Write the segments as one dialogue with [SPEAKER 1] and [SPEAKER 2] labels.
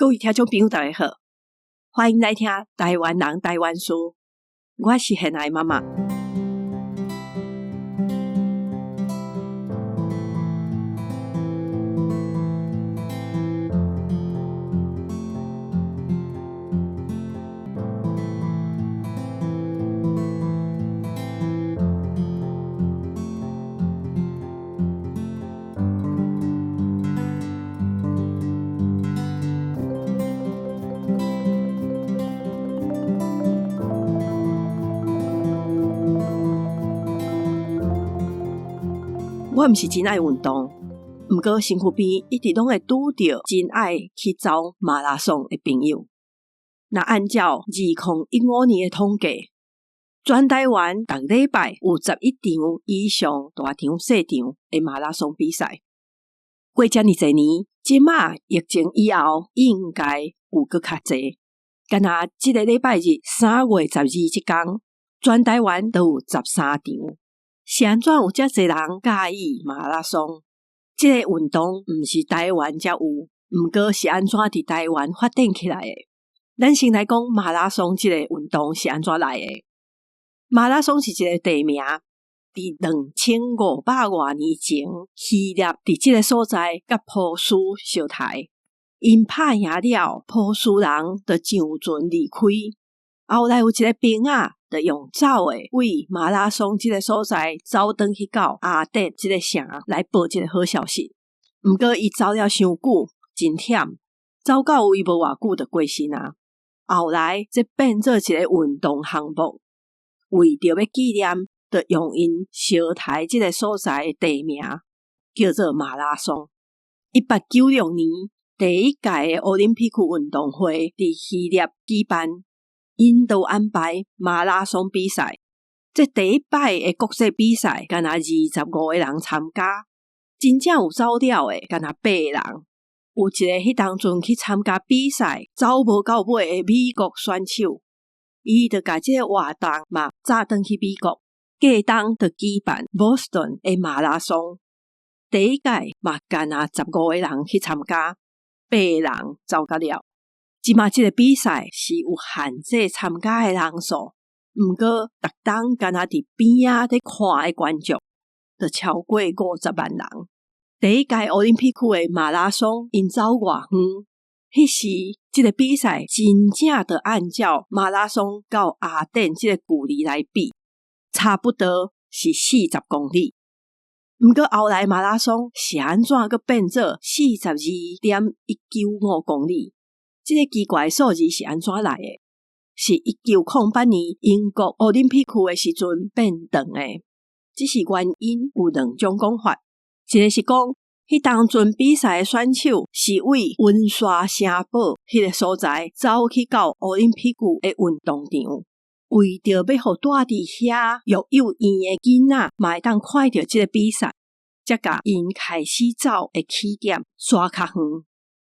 [SPEAKER 1] 各位听众朋友大家好，欢迎来听台湾人台湾事，我是现爱妈妈。我毋是真爱运动，毋过身躯边一直拢会拄着真爱去走马拉松的朋友。那按照2015年的统计，全台湾逐礼拜有11场以上大场细场的马拉松比赛。过遮尔侪年，即马疫情以后应该有搁较侪。敢若即个礼拜日3月12即天，全台湾都有13场。是安怎有遮侪人介意马拉松？即个运动毋是台湾才有，毋过是安怎伫台湾发展起来的？咱先来讲马拉松即个运动是安怎来的。马拉松是一个地名，伫2500多年前，希腊伫即个所在甲波斯相杀，因拍赢了波斯人，就上船离开。后来有一个兵仔就用走的为马拉松即个所在走转去到阿典即个城来报即个好消息。毋过伊走了伤久，真忝，走到位无偌久就过身啊。后来这变做一个运动项目，为着要纪念，就用因烧台即个所在的地名叫做马拉松。1896年第一届的奥林匹克运动会伫希腊举办。因都安排马拉松比赛，这第一摆的国际比赛，敢若25个人参加，真正有走了的，敢若8个人。有一个迄当阵去参加比赛，走无到尾的美国选手，伊就甲这个活动嘛早转去美国，隔当就举办 Boston 的马拉松。第一届嘛敢若15个人去参加，8个人走到了。即马即个比赛是有限制参加的人数，毋过逐当敢若伫边仔咧看的观众，就超过50万人。第一届奥林匹克的马拉松因走偌远，迄时即个比赛真正就按照马拉松到雅典即个距离来比，差不多是40公里。毋过后来马拉松是安怎个变做 42.195 公里？这个奇怪的数字是安怎来的？是1908年英国奥林匹克的时阵变长的。这是原因有两种讲法，一个是讲，迄当阵比赛的选手是为温莎城堡迄个所在走去到奥林匹克的运动场，为着要互住伫遐育幼院的囡仔嘛会当看到这个比赛，才甲因开始走的起点刷较远。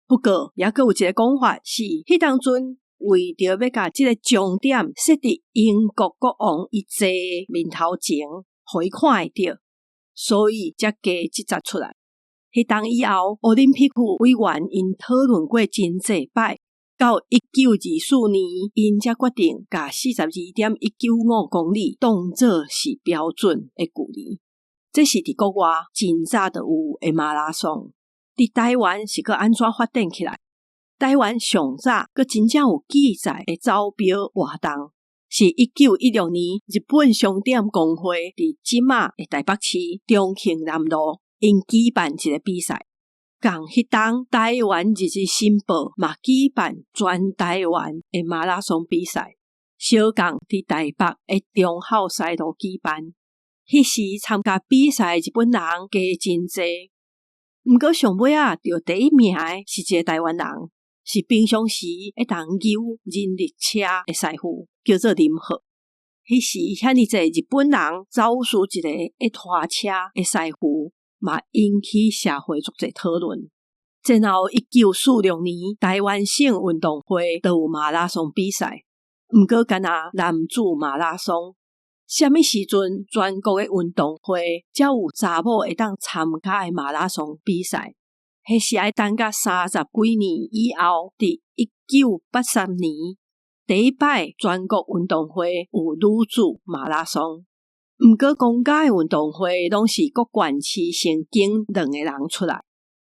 [SPEAKER 1] 不过，也阁有一个讲法是，迄当阵为着要甲即个重点设伫英国国王伊坐面头前，互伊看会到，所以才加即节出来。迄当以后，奥林匹克委员因讨论过真济摆，到1924年，因才决定甲 42.195 公里当作是标准的距离。这是伫国外真早就有的马拉松。伫台湾是个安怎发展起来？台湾上早个真正有记载的走标活动，是1916年日本商店公会伫即马的台北市中庆南路因举办一个比赛。共迄当台湾日日新报嘛举办全台湾的马拉松比赛，小共伫台北的中孝西路举办。迄时参加比赛的日本人加真济。毋过上尾啊，着第一名的是一个台湾人，是平常时会当游人力车的师傅，叫做林鹤。迄时遐尼济日本人走输一个会拖车的师傅，嘛引起社会足济讨论。然后1946年，台湾省运动会就有马拉松比赛，毋过敢若男子马拉松。什么时阵全国的运动会才有查某会当参加的马拉松比赛？迄是要等到30几年以后，伫1983年第一摆全国运动会有女子马拉松。毋过公家的运动会拢是各县市先拣2个人出来，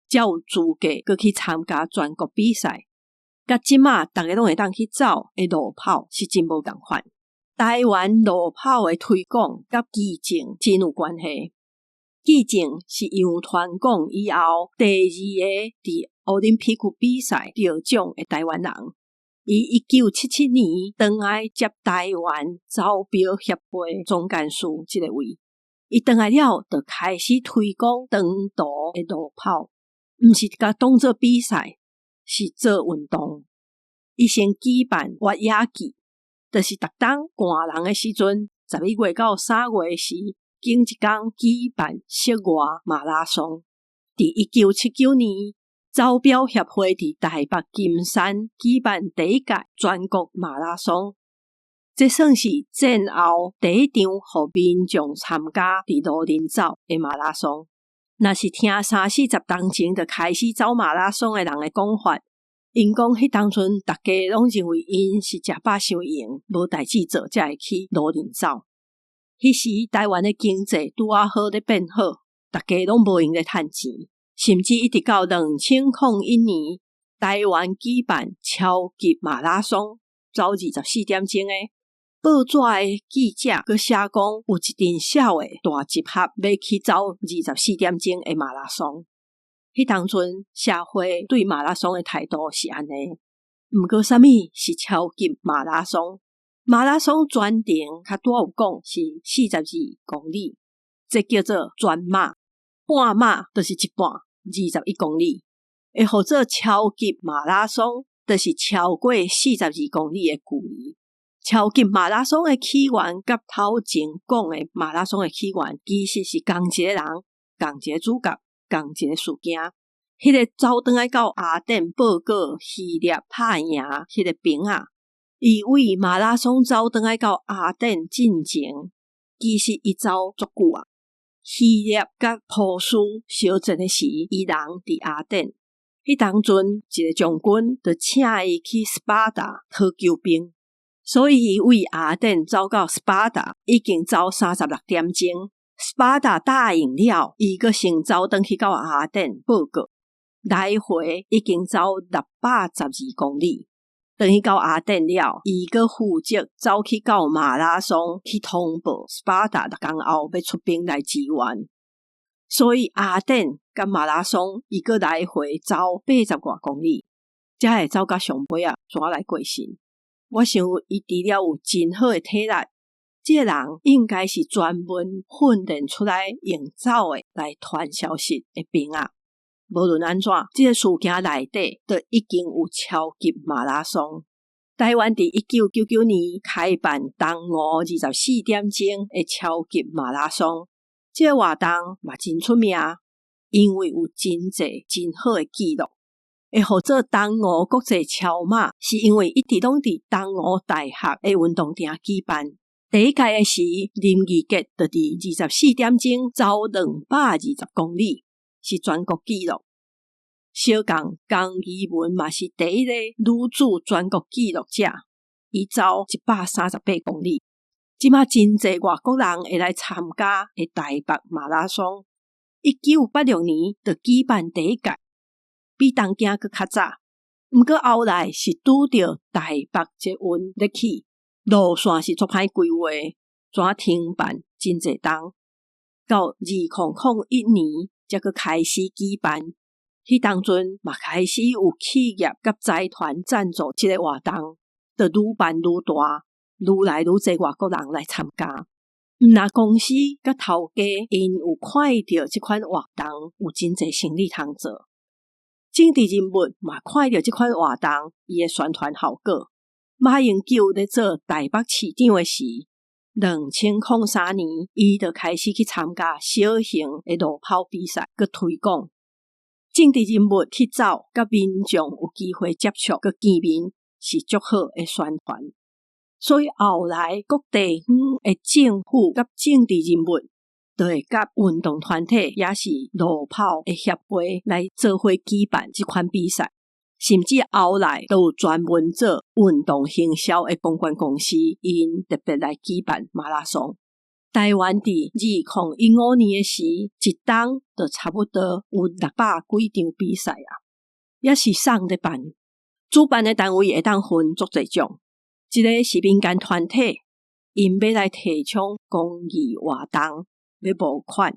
[SPEAKER 1] 才有资格搁去参加全国比赛。甲即马大家拢会当去走的路跑是真无共款。台湾路跑的推广甲基情真有关系。基情是杨传广以后第2个伫奥林匹克比赛得奖的台湾人。伊1977年回来接台湾招标协会总干事这个位，伊回来了就开始推广长途的路跑，毋是甲当作比赛，是做运动。伊先举办越野季，就是逐冬寒人的时阵，11月到3月时，经一天举办室外马拉松。伫1979年，招标协会伫台北金山举办第一届全国马拉松，这算是战后第一场互民众参加伫路顶走的马拉松。若是听30-40当前就开始走马拉松的人的讲法，因讲迄当阵大家拢认为因是食饱伤闲，无代志做才会去路顶走。迄时台湾的经济拄啊好咧变好，大家拢无用咧趁钱。甚至一直到2001年，台湾举办超级马拉松，走24点钟的。报纸的记者佮写讲，有一阵小的大集合要去走24点钟的马拉松。迄当阵社会对马拉松的态度是安尼。毋过啥物是超级马拉松？马拉松全程较多有讲是42公里，这叫做全马。半马就是一半。21公里，会或者超级马拉松，就是超过42公里的距离。超级马拉松的起源甲头前讲的马拉松的起源，其实是同一个人、同一个主角、同一个事件。迄个走转来到雅典报告希腊拍赢迄个兵啊，伊为马拉松走转来到雅典进前，其实伊走足久啊。希腊甲波斯相争的时，伊人伫雅典。迄当阵一个将军就请伊去斯巴达讨救兵，所以伊为雅典走到斯巴达已经走36点钟。斯巴达答应了，伊阁先走转去到雅典报告，来回已经走612公里。等伊到雅典了，伊阁负责走去到马拉松去通报斯巴达6天后要出兵来支援。所以雅典甲马拉松伊阁来回走80多公里，才会走到上尾啊，怎来过身。我想伊除了有真好的体力，这个人应该是专门训练出来用走的来传消息的兵啊。无论安怎，这个事件内底就已经有超级马拉松。台湾伫1999年开办东吴24点钟的超级马拉松，这个活动嘛真出名，因为有真侪真好的记录。会号做东吴国际超马，是因为一直拢伫东吴大学的运动场举办。第一届的时，林义杰就伫24点钟走220公里。是全国纪录。小港江怡文嘛是第一个女子全国纪录者，伊走138公里。即马真侪外国人会来参加的台北马拉松，1986年就举办第一届，比东京佫较早。毋过后来是拄着台北捷运咧起，路线是足歹规划，怎停办真侪冬。到2001年才佫开始举办，迄当阵嘛开始有企业甲财团赞助即个活动，就愈办愈大，愈来愈侪外国人来参加。若公司甲头家因有看到即款活动有真侪生意通做，政治人物嘛看到即款活动伊诶宣传效果。马英九咧做台北市长诶时，2003年伊就开始去参加小型诶路跑比赛，佮推广。政治人物去走，甲民众有机会接触佮见面，是足好诶宣传。所以后来各地方诶政府甲政治人物，就会甲运动团体也是路跑的协会来做伙举办这款比赛，甚至后来都有专门做运动行销的公关公司，因特别来举办马拉松。台湾伫2015年的时，一冬就差不多有600几场比赛啊，也是送咧办。主办的单位会当分足侪种，一个是民间团体，因要来提倡公益活动，要募款；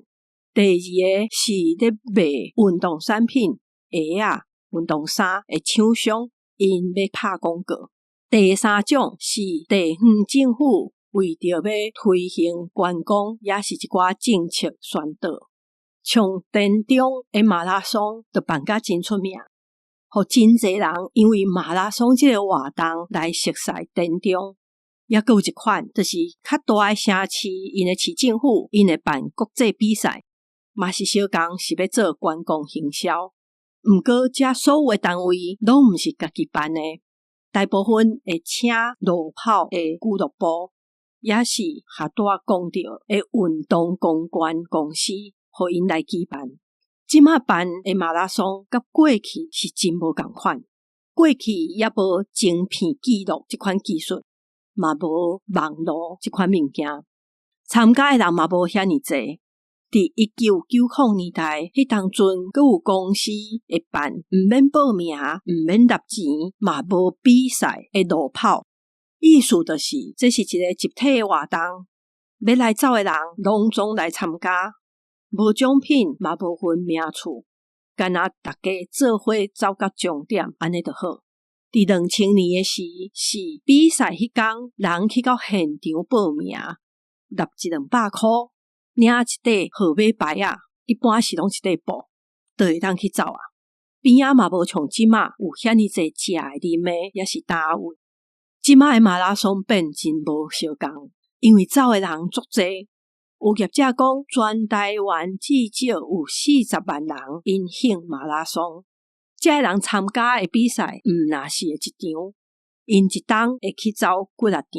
[SPEAKER 1] 第二个是咧卖运动产品、鞋啊、运动衫的厂商，因要拍广告；第三种是地方政府为着要推行观光，也是一寡政策宣导，像田中的马拉松就办甲真出名，互真侪人因为马拉松这个活动来熟悉田中。也有一款就是较大的城市，因的市政府因会办国际比赛，嘛是小共是要做观光行销。毋过这所有的单位拢毋是家己办的，大部分会请路跑的俱乐部，也是较大讲到的运动公关公司，互因来举办。即马办的马拉松甲过去是真无共款，过去也无晶片记录这款技术，嘛无网络这款物件，参加的人嘛无遐尼济。伫1990年代，迄当阵阁有公司会办毋免报名、毋免纳钱、嘛无比赛的路跑，意思就是这是一个集体的活动，要来走的人拢总来参加，无奖品嘛无分名次，干那大家做伙走到终点，安尼就好。伫2000年的时，是比赛迄天，人去到现场报名，纳100-200块，领一块号码牌啊，一般是拢一块布，就会当去走啊。边仔嘛无像即马有遐尼济食的啉的，也是打位。即马的马拉松变真无相共，因为走的人足济。有业者讲，全台湾至少有40万人因兴马拉松。这个人参加的比赛毋若是一场，因一冬会去走几啊场。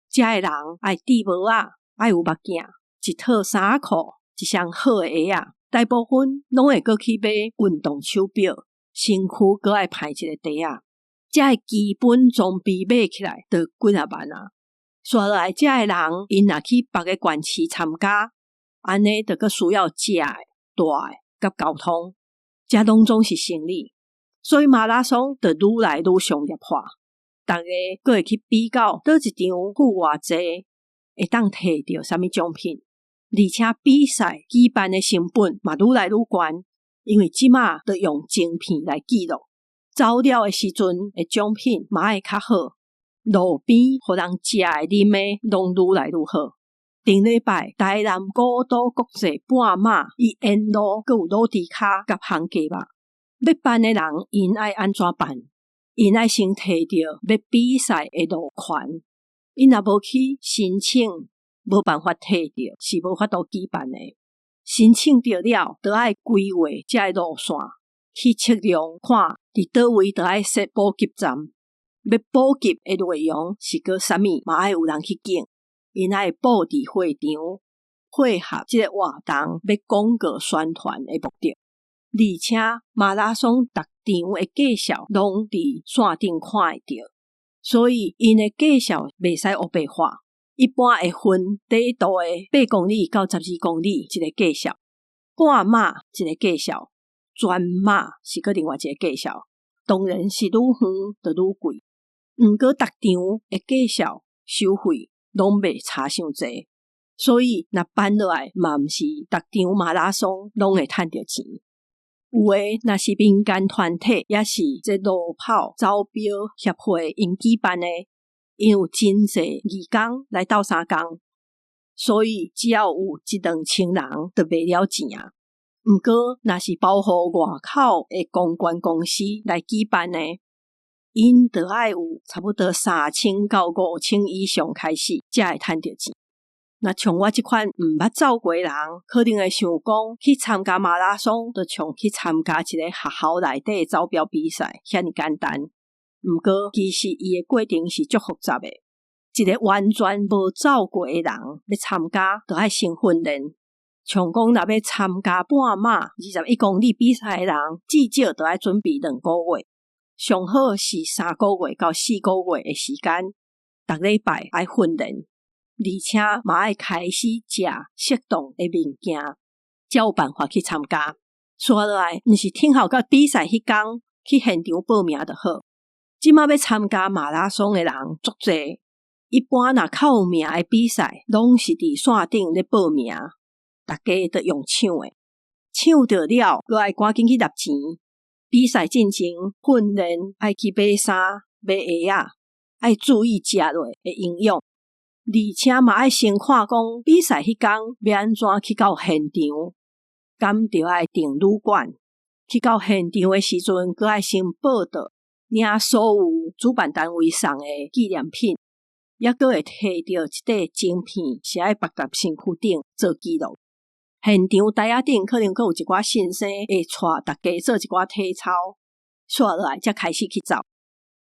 [SPEAKER 1] 这个人爱戴帽啊，爱有目镜，一套衫裤，一双好的鞋啊，大部分拢会过去买运动手表，身躯阁爱派一个袋啊。这个基本装备买起来就几啊万啊。刷落来，这个人因若去别个县市参加，安尼就阁需要食的、住的甲交通。这拢总是生理，所以马拉松就愈来愈商业化。大家阁会去比较倒一场付偌济，会当摕到啥物奖品，而且比赛举办的成本嘛愈来愈悬，因为即马都用晶片来记录，走了的时阵的奖品嘛会较好，路边互人食的啉的拢愈来愈好。顶礼拜，台南古都国际半马，伊沿路阁有裸猪骹甲烘鸡肉。要办的人，因爱安怎办？因爱先摕到要比赛的路权，因若无去申请，无办法摕到，是无法度举办的。申請到了，就愛規劃這個路線，去測量看佇倒位就愛設補給站。要補給的內容是個啥物，嘛愛有人去揀。因愛佈佇會場，配合這個活動要廣告宣傳的目的。而且馬拉松逐場的介紹攏佇線頂看會到，所以因的介紹袂使黑白化。一般會分短途的8公里到12公里一個介紹，半馬一個介紹，全馬是個另外一個介紹。當然是愈遠就愈貴，毋過逐場的介紹收費攏袂差傷濟，所以若辦落來嘛毋是逐場馬拉松攏會賺到錢。有的若是民間團體，也是這路跑走標協會因舉辦的。因有真濟義工來鬥相共，所以只要有1-2千人就賣了錢啊。毋過若是包括外口的公關公司來舉辦的，因就愛有差不多3000到5000以上開始才會賺到錢。那像我這款毋捌走過人，可能會想講去參加馬拉松，就像去參加一個學校內底走標比賽，遐爾簡單。毋過其實伊的過程是足複雜的，一個完全無走過的人要參加，就愛先訓練。像讲若要参加半马21公里比赛的人，至少都要准备2个月，上好是3个月到4个月的时间，逐礼拜要训练，而且嘛要开始食适当的物件，才有办法去参加。说落来，毋是听候到比赛迄天去现场报名就好。即马要参加马拉松的人足侪，一般若较有名的比赛，拢是伫线顶咧报名，大家都用抢的，抢着了，就要赶紧去纳钱。比赛进前训练要去买衫、买鞋仔，要注意食落的营养，而且嘛要先看讲比赛迄天要安怎去到现场。咁就要订旅馆，去到现场的时阵，佮要先报到，领所有主办单位送的纪念品，也佮会摕到一块晶片，是要绑在身躯顶做记录。现场台仔顶可能佮有一寡先生会带大家做一寡体操，煞落来才开始去走。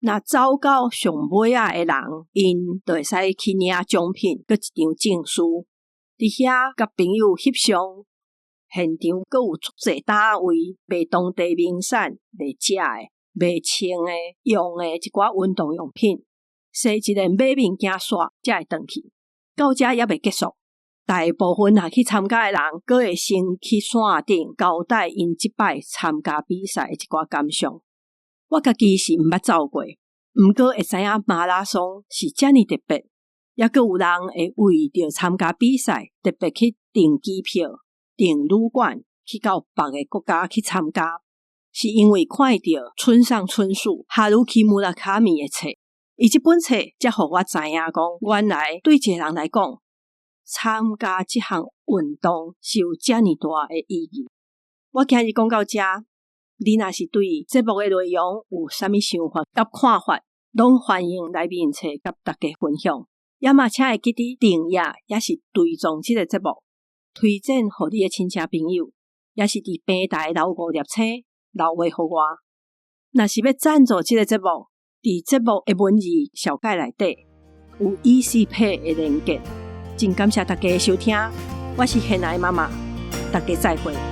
[SPEAKER 1] 若走到上尾仔的人，因就会使去领奖品，佮一张证书，伫遐甲朋友翕相。现场阁有足侪摊位卖当地名产、卖食的、卖穿的、用的一寡运动用品，洗一个买物件煞才会转去。到遮也未结束，大部分去参加的人，阁会先去线顶交代因即摆参加比赛的一寡感想。我家己是毋捌走过，毋过会知影马拉松是遮尔特别，也阁有人会为着参加比赛特别去订机票。订旅馆去到别个国家去参加，是因为看到村上春树哈鲁基穆拉卡米的册，伊这本册才互我知影讲，原来对一个人来讲，参加这项运动是有这么大的意义。我今日讲到这，你若是对节目的内容有啥物想法甲看法，拢欢迎来面册甲大家分享。也嘛，请会记得订阅，也是追踪这个节目。推荐互你的亲戚朋友，也是伫平台留5粒星留话互我。若是要赞助这个节目，伫节目的文字小解内底有 EasyPay 的连结。真感谢大家的收听，我是现在的妈妈，大家再会。